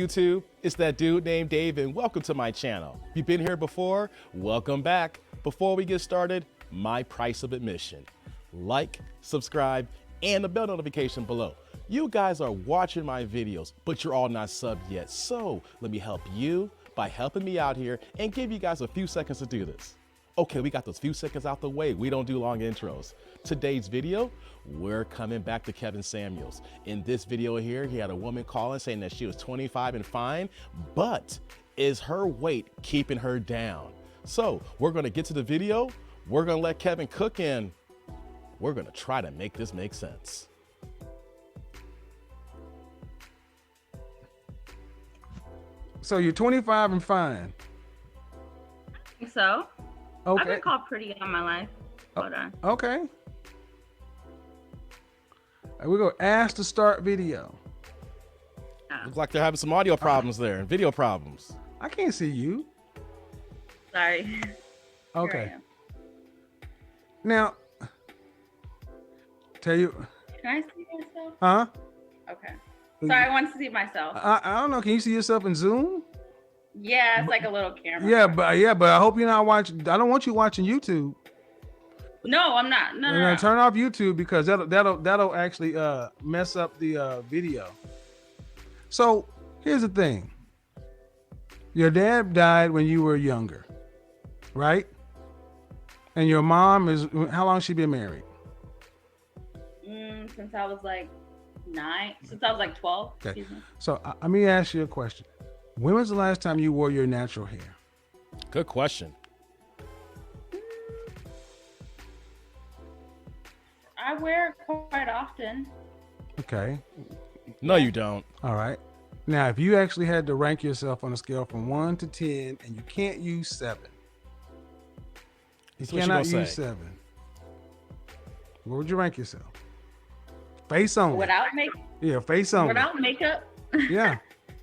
YouTube? It's that dude named Dave, and welcome to my channel. If you've been here before, welcome back. Before we get started, my price of admission. Like, subscribe, and the bell notification below. You guys are watching my videos, but you're all not subbed yet. So let me help you by helping me out here and give you guys a few seconds to do this. Okay, we got those few seconds out the way. We don't do long intros. Today's video, we're coming back to Kevin Samuels. In this video here, he had a woman calling saying that she was 25 and fine, but is her weight keeping her down? So we're gonna get to the video. We're gonna let Kevin cook in. We're gonna try to make this make sense. So you're 25 and fine. I think so. Okay. I've been called pretty all my life. Hold on. Okay. We're gonna ask to start video. Looks like they're having some audio problems there and video problems. I can't see you. Sorry. Okay. Here Now, tell you, I am. Can I see myself? huh? Okay. Sorry, I want to see myself. I don't know. Can you see yourself in Zoom? Yeah, it's like a little camera. Yeah, but I hope you're not watching. I don't want you watching YouTube. No, I'm not. No. Turn off YouTube because that'll actually mess up the video. So here's the thing. Your dad died when you were younger, right? And your mom is, how long has she been married? Since I was like 9. Since I was like 12. Okay. Excuse me. So let me ask you a question. When was the last time you wore your natural hair? Good question. I wear it quite often. Okay. No, you don't. All right. Now, if you actually had to rank yourself on a scale from 1 to 10, and you can't use 7. You That's what you cannot gonna use say. 7. Where would you rank yourself? Face only. Without makeup. Yeah, face only. Without makeup. Yeah.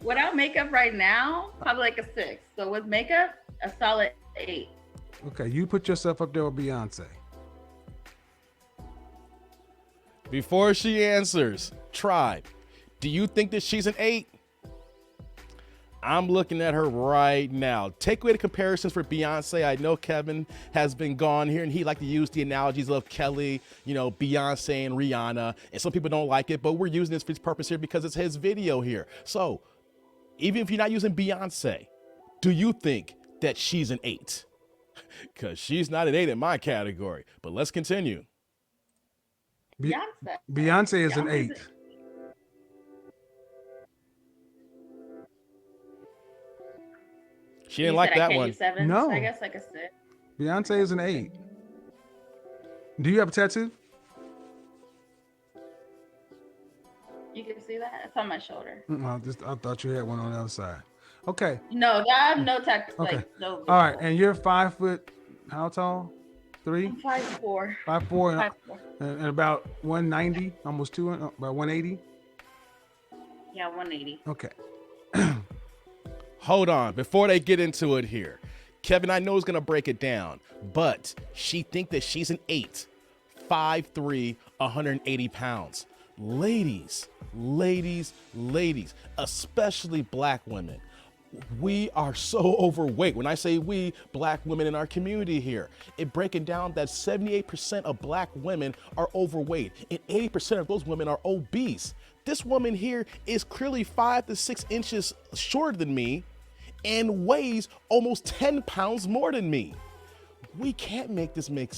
Without makeup right now, probably like a 6. So with makeup, a solid 8. Okay, you put yourself up there with Beyonce. Before she answers, Tribe, do you think that she's an 8? I'm looking at her right now. Take away the comparisons for Beyonce. I know Kevin has been gone here and he like to use the analogies of Kelly, you know, Beyonce and Rihanna. And some people don't like it, but we're using this for his purpose here because it's his video here. So even if you're not using Beyonce, do you think that she's an 8? Because she's not an 8 in my category. But let's continue. Beyonce is an Beyonce's 8. She didn't like that one. 7, No. So I guess like a 6. Beyonce is an 8. Do you have a tattoo? You can see that? It's on my shoulder. I thought you had one on the other side. Okay. No, I have no tattoo. Okay. Like, no. All right. And you're 5 foot, how tall? 3? I'm 5'4". 5'4", 5'4". and about 190, almost 200, about 180. Yeah, 180. Okay. Hold on, before they get into it here, Kevin, I know is gonna break it down, but she think that she's an 8, 5'3", 180 pounds. Ladies, especially black women, we are so overweight. When I say we, black women in our community here, it breaking down that 78% of black women are overweight and 80% of those women are obese. This woman here is clearly 5 to 6 inches shorter than me and weighs almost 10 pounds more than me. We can't make this make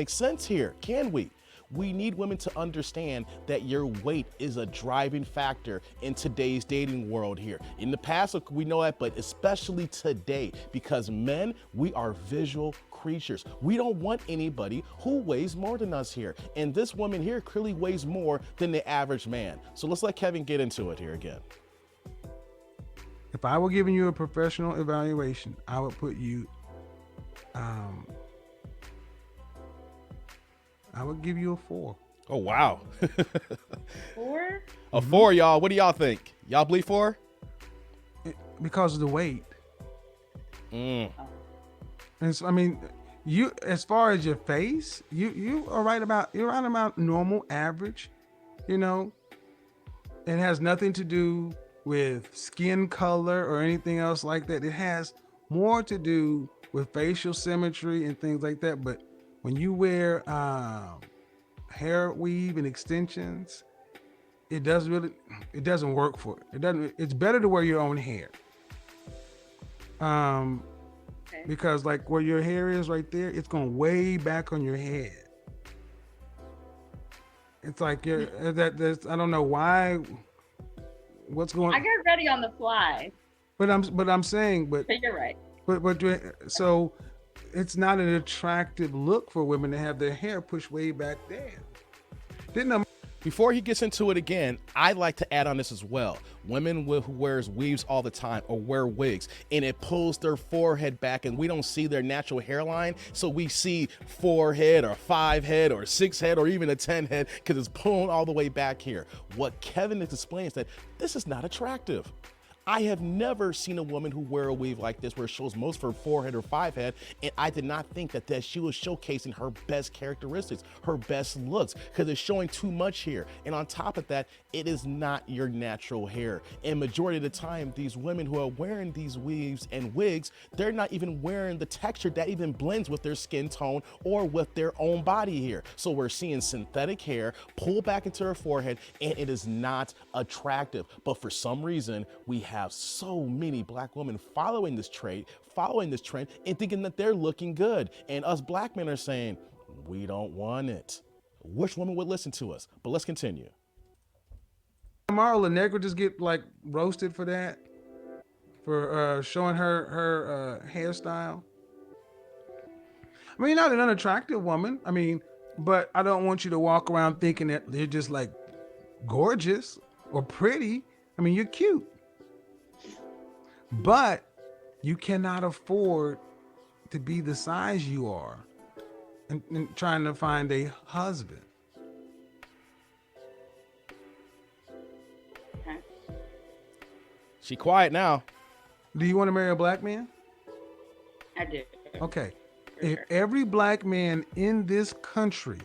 sense here, can we? We need women to understand that your weight is a driving factor in today's dating world here. In the past, we know that, but especially today, because men, we are visual creatures. We don't want anybody who weighs more than us here. And this woman here clearly weighs more than the average man. So let's let Kevin get into it here again. If I were giving you a professional evaluation, I would put you, I would give you a 4. Oh, wow. 4? A 4, y'all. What do y'all think? Y'all believe 4? Because of the weight. Mm. And so, I mean, you, as far as your face, you are right about, you're right about normal, average, you know. It has nothing to do with skin color or anything else like that. It has more to do with facial symmetry and things like that. But when you wear hair weave and extensions, it doesn't work for it. It's better to wear your own hair. Okay. Because like where your hair is right there, it's going way back on your head. It's like I don't know why. What's going? I get ready on the fly. But I'm saying, but You're right. So it's not an attractive look for women to have their hair pushed way back there. Before he gets into it again, I'd like to add on this as well. Women who wears weaves all the time or wear wigs, and it pulls their forehead back, and we don't see their natural hairline. So we see 4 head or 5 head or 6 head or even a 10 head because it's pulling all the way back here. What Kevin is explaining is that this is not attractive. I have never seen a woman who wear a weave like this where it shows most of her 4 head or 5 head, and I did not think that she was showcasing her best characteristics, her best looks, because it's showing too much here. And on top of that, it is not your natural hair. And majority of the time, these women who are wearing these weaves and wigs, they're not even wearing the texture that even blends with their skin tone or with their own body here. So we're seeing synthetic hair pull back into her forehead, and it is not attractive. But for some reason, we have so many black women following this trend, and thinking that they're looking good. And us black men are saying, we don't want it. Which woman would listen to us? But let's continue. Tomorrow, La Negra just get like roasted for that, for showing her hairstyle. I mean, not an unattractive woman. I mean, but I don't want you to walk around thinking that they're just like gorgeous or pretty. I mean, you're cute. But you cannot afford to be the size you are and trying to find a husband. Okay. She quiet now. Do you want to marry a black man? I do. Okay. For If sure. every black man in this country,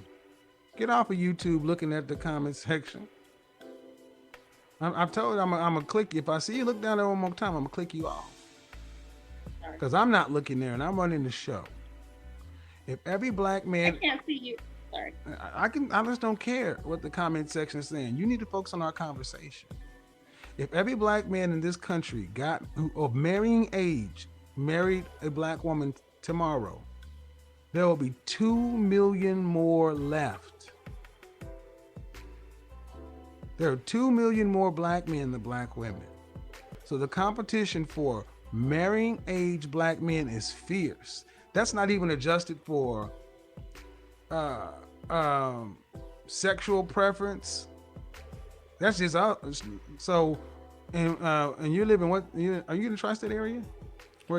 get off of YouTube looking at the comment section. I've told you I'm gonna click you. If I see you look down there one more time, I'm gonna click you off. Because I'm not looking there and I'm running the show. If every black I man, can't see you. Sorry. I just don't care what the comment section is saying. You need to focus on our conversation. If every black man in this country of marrying age married a black woman tomorrow, there will be 2 million more left. There are 2 million more black men than black women. So the competition for marrying age black men is fierce. That's not even adjusted for sexual preference. That's just so. And you live in what? Are you in the tri-state area?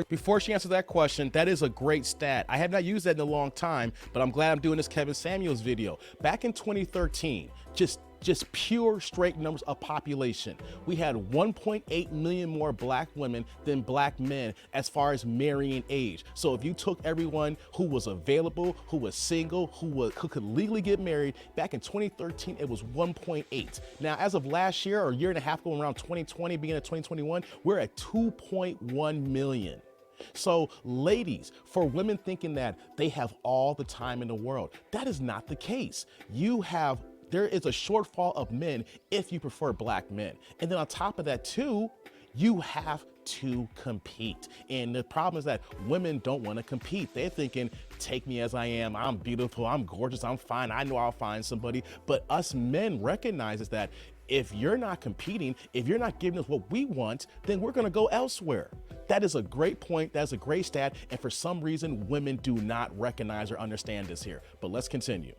Before she answers that question, that is a great stat. I have not used that in a long time, but I'm glad I'm doing this Kevin Samuels video. Back in 2013, just pure straight numbers of population, we had 1.8 million more black women than black men as far as marrying age. So if you took everyone who was available, who was single, who could legally get married, back in 2013, it was 1.8. Now, as of last year or a year and a half ago, around 2020, beginning of 2021, we're at 2.1 million. So ladies, for women thinking that they have all the time in the world, that is not the case. There is a shortfall of men if you prefer black men. And then on top of that too, you have to compete. And the problem is that women don't want to compete. They're thinking, take me as I am. I'm beautiful. I'm gorgeous. I'm fine. I know I'll find somebody. But us men recognizes that if you're not competing, if you're not giving us what we want, then we're going to go elsewhere. That is a great point. That's a great stat. And for some reason, women do not recognize or understand this here. But let's continue.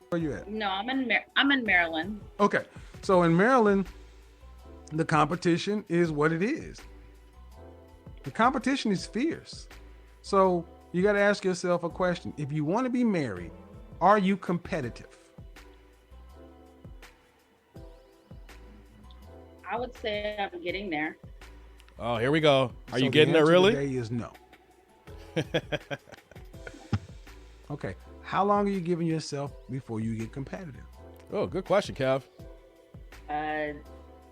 Where you at? No, I'm in Maryland. Okay, so in Maryland, the competition is what it is. The competition is fierce. So you got to ask yourself a question. If you want to be married, are you competitive? I would say I'm getting there. Oh, here we go. Are you So getting the there answer really? Today is no. Okay. How long are you giving yourself before you get competitive? Oh, good question, Kev.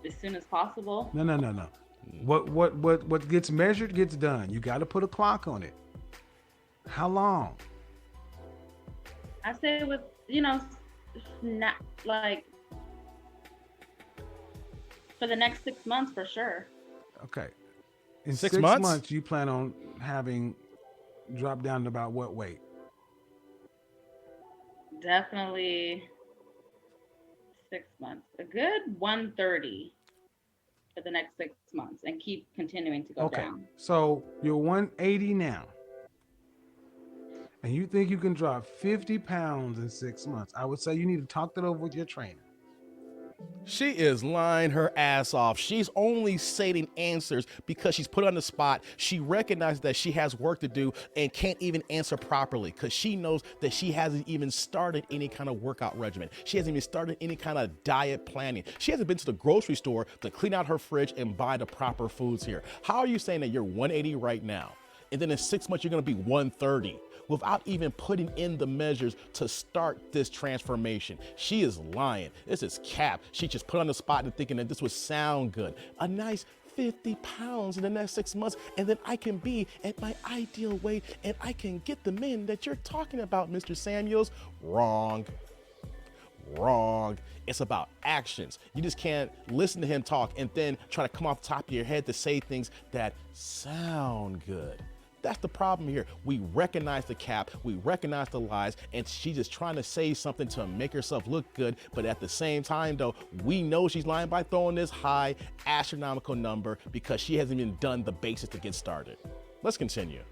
as soon as possible. No. What gets measured gets done. You got to put a clock on it. How long? I say with, not like for the next 6 months for sure. Okay. In 6 6 months? months, you plan on having dropped down to about what weight? Definitely 6 months. A good 130 for the next 6 months and keep continuing to go Okay. down. So you're 180 now. And you think you can drop 50 pounds in 6 months. I would say you need to talk that over with your trainer. She is lying her ass off. She's only stating answers because she's put on the spot. She recognizes that she has work to do and can't even answer properly because she knows that she hasn't even started any kind of workout regimen. She hasn't even started any kind of diet planning. She hasn't been to the grocery store to clean out her fridge and buy the proper foods here. How are you saying that you're 180 right now? And then in 6 months, you're gonna be 130 without even putting in the measures to start this transformation. She is lying. This is cap. She just put on the spot and thinking that this would sound good. A nice 50 pounds in the next 6 months, and then I can be at my ideal weight and I can get the men that you're talking about, Mr. Samuels. Wrong. Wrong. It's about actions. You just can't listen to him talk and then try to come off the top of your head to say things that sound good. That's the problem here. We recognize the cap, we recognize the lies, and she's just trying to say something to make herself look good. But at the same time, though, we know she's lying by throwing this high astronomical number because she hasn't even done the basics to get started. Let's continue.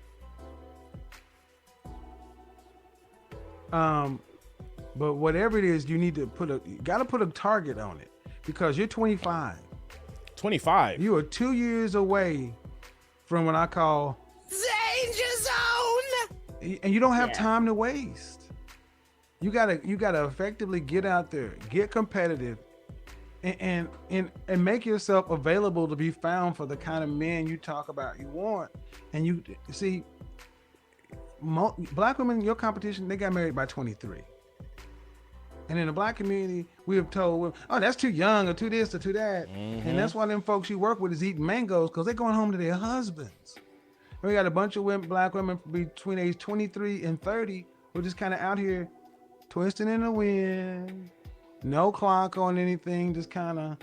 But whatever it is, you gotta put a target on it because you're 25. 25. You are 2 years away from what I call danger zone. and you don't have Yeah. time to waste. You gotta effectively get out there, get competitive, and make yourself available to be found for the kind of man you talk about you want. And you see, black women, your competition, they got married by 23. And in the black community, we have told, oh, that's too young or too this or too that. And that's why them folks you work with is eating mangoes because they're going home to their husbands. And we got a bunch of women, black women between age 23 and 30 who are just kind of out here twisting in the wind, no clock on anything, just kind of,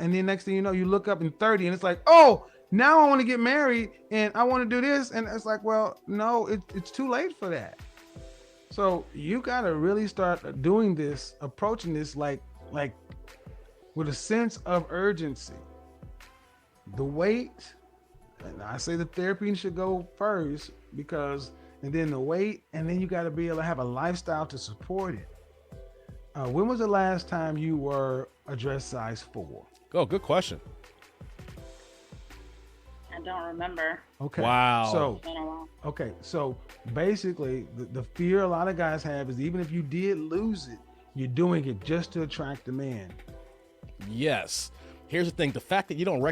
and then next thing you know, you look up in 30 and it's like, oh, now I want to get married and I want to do this. And it's like, well, no, it's too late for that. So you got to really start doing this, approaching this like with a sense of urgency. The weight, and I say the therapy should go first and then the weight, and then you got to be able to have a lifestyle to support it. When was the last time you were a dress size 4? Oh, good question. I don't remember. Okay. Wow. So It's been a while. okay, so basically the fear a lot of guys have is even if you did lose it, you're doing it just to attract the man. Yes. Here's the thing. The fact that you don't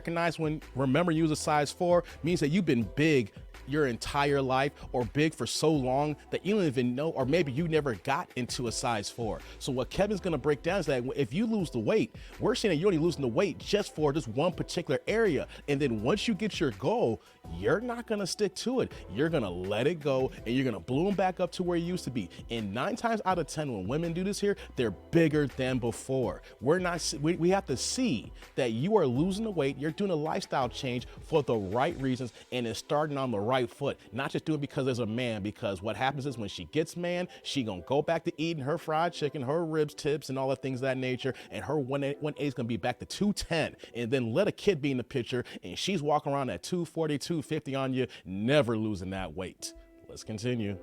remember you was a size 4 means that you've been big your entire life or big for so long that you don't even know, or maybe you never got into a size 4. So what Kevin's going to break down is that if you lose the weight, we're saying that you're only losing the weight just for this one particular area. And then once you get your goal, you're not going to stick to it. You're going to let it go and you're going to bloom back up to where you used to be. And 9 times out of 10, when women do this here, they're bigger than before. We have to see that you are losing the weight. You're doing a lifestyle change for the right reasons and it's starting on the right foot, not just doing it because there's a man, because what happens is when she gets man, she gonna go back to eating her fried chicken, her ribs tips and all the things of that nature, and her 180 is gonna be back to 210, and then let a kid be in the picture and she's walking around at 240, 250 on you, never losing that weight. Let's continue.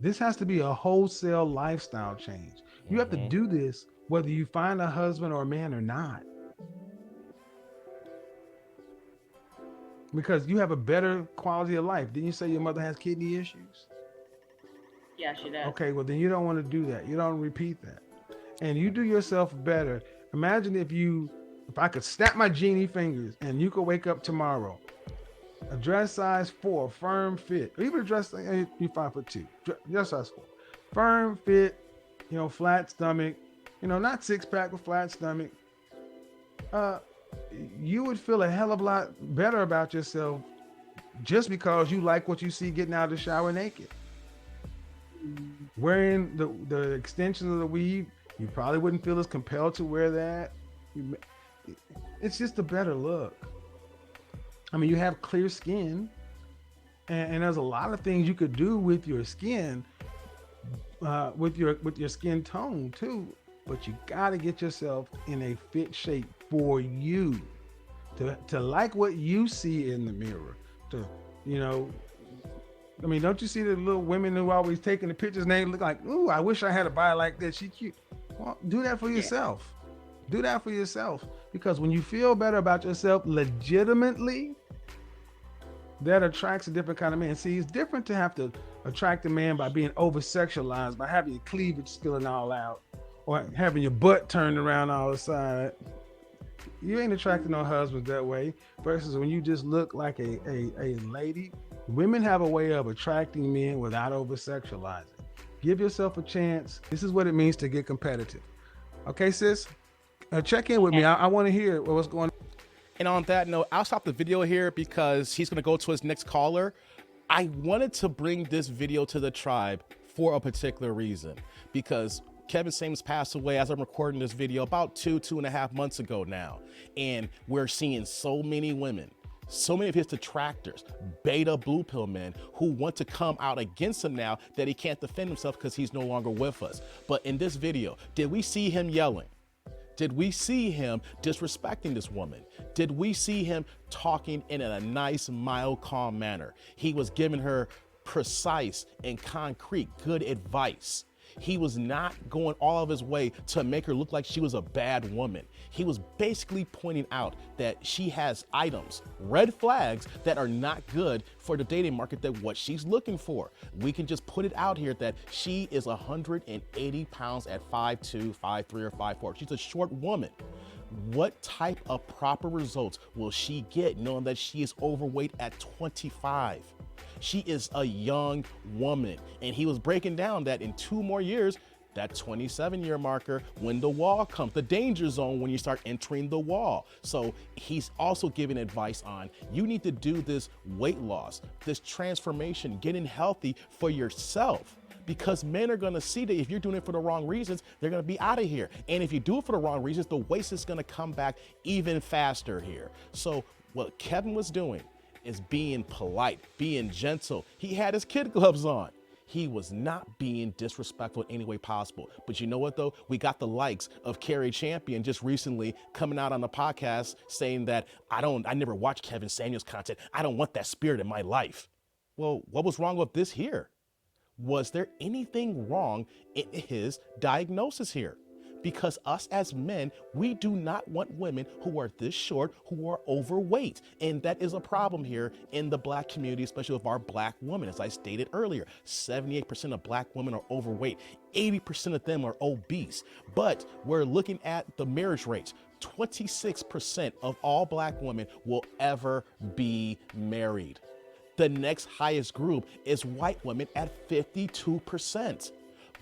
This has to be a wholesale lifestyle change. You have to do this whether you find a husband or a man or not. Because you have a better quality of life. Didn't you say your mother has kidney issues? Yeah, she does. Okay, well then you don't want to do that. You don't repeat that. And you do yourself better. Imagine if I could snap my genie fingers and you could wake up tomorrow, a dress size 4, firm fit, or even a dress, you're 5'2", dress size 4, firm fit, flat stomach, not six pack with flat stomach, you would feel a hell of a lot better about yourself just because you like what you see getting out of the shower naked. Wearing the extensions of the weave, you probably wouldn't feel as compelled to wear that. It's just a better look. I mean, you have clear skin, and there's a lot of things you could do with your skin, with your skin tone too. But you gotta get yourself in a fit shape for you, to like what you see in the mirror. I mean, don't you see the little women who always taking the pictures and they look like, ooh, I wish I had a body like that. She cute. Well, do that for yourself. Do that for yourself. Because when you feel better about yourself legitimately, that attracts a different kind of man. See, it's different to have to attract a man by being over-sexualized, by having your cleavage spilling all out, or having your butt turned around all the side. You ain't attracting no husbands that way. Versus when you just look like a lady. Women have a way of attracting men without over-sexualizing. Give yourself a chance. This is what it means to get competitive. Okay, sis? Check in with me. I want to hear what's going on. And on that note, I'll stop the video here because he's going to go to his next caller. I wanted to bring this video to the tribe for a particular reason, because Kevin Samuels passed away as I'm recording this video about 2.5 months ago now. And we're seeing so many women, so many of his detractors, beta blue pill men, who want to come out against him now that he can't defend himself because he's no longer with us. But in this video, did we see him yelling? Did we see him disrespecting this woman? Did we see him talking in a nice, mild, calm manner? He was giving her precise and concrete, good advice. He was not going all of his way to make her look like she was a bad woman. He was basically pointing out that she has items, red flags, that are not good for the dating market, that what she's looking for. We can just put it out here that she is 180 pounds at 5'2", 5'3", or 5'4". She's a short woman. What type of proper results will she get knowing that she is overweight at 25? She is a young woman, and he was breaking down that in 2 more years, that 27-year marker, when the wall comes, the danger zone when you start entering the wall. So he's also giving advice on, you need to do this weight loss, this transformation, getting healthy for yourself. Because men are gonna see that if you're doing it for the wrong reasons, they're gonna be out of here. And if you do it for the wrong reasons, the waste is gonna come back even faster here. So what Kevin was doing is being polite, being gentle. He had his kid gloves on. He was not being disrespectful in any way possible. But you know what though? We got the likes of Carrie Champion just recently coming out on the podcast saying that I never watched Kevin Samuels content. I don't want that spirit in my life. Well, what was wrong with this here? Was there anything wrong in his diagnosis here? Because us as men, we do not want women who are this short, who are overweight. And that is a problem here in the Black community, especially with our Black women. As I stated earlier, 78% of Black women are overweight. 80% of them are obese. But we're looking at the marriage rates. 26% of all Black women will ever be married. The next highest group is white women at 52%.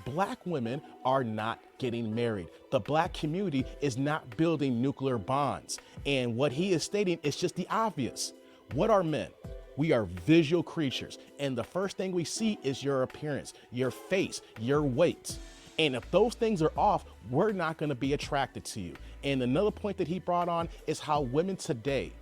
Black women are not getting married. The Black community is not building nuclear bonds. And what he is stating is just the obvious. What are men? We are visual creatures. And the first thing we see is your appearance, your face, your weight. And if those things are off, we're not going to be attracted to you. And another point that he brought on is how women today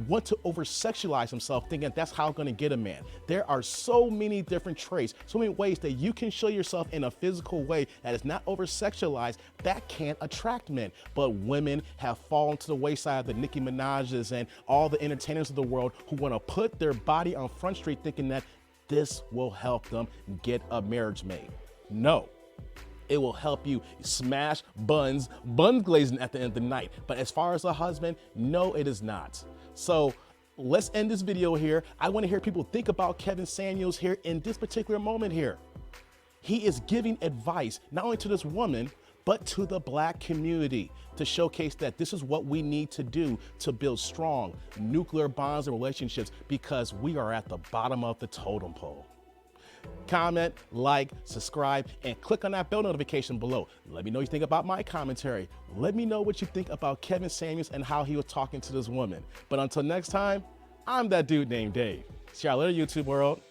want to over-sexualize themselves, thinking that's how I'm going to get a man. There are so many different traits, so many ways that you can show yourself in a physical way that is not over-sexualized that can attract men. But women have fallen to the wayside of the Nicki Minaj's and all the entertainers of the world who want to put their body on Front Street thinking that this will help them get a marriage made. No. It will help you smash bun glazing at the end of the night. But as far as a husband, no, it is not. So let's end this video here. I want to hear people think about Kevin Samuels here in this particular moment here. He is giving advice, not only to this woman, but to the Black community to showcase that this is what we need to do to build strong nuclear bonds and relationships, because we are at the bottom of the totem pole. Comment, like, subscribe, and click on that bell notification below. Let me know what you think about my commentary. Let me know what you think about Kevin Samuels and how he was talking to this woman. But until next time, I'm that dude named Dave. See y'all later, YouTube world.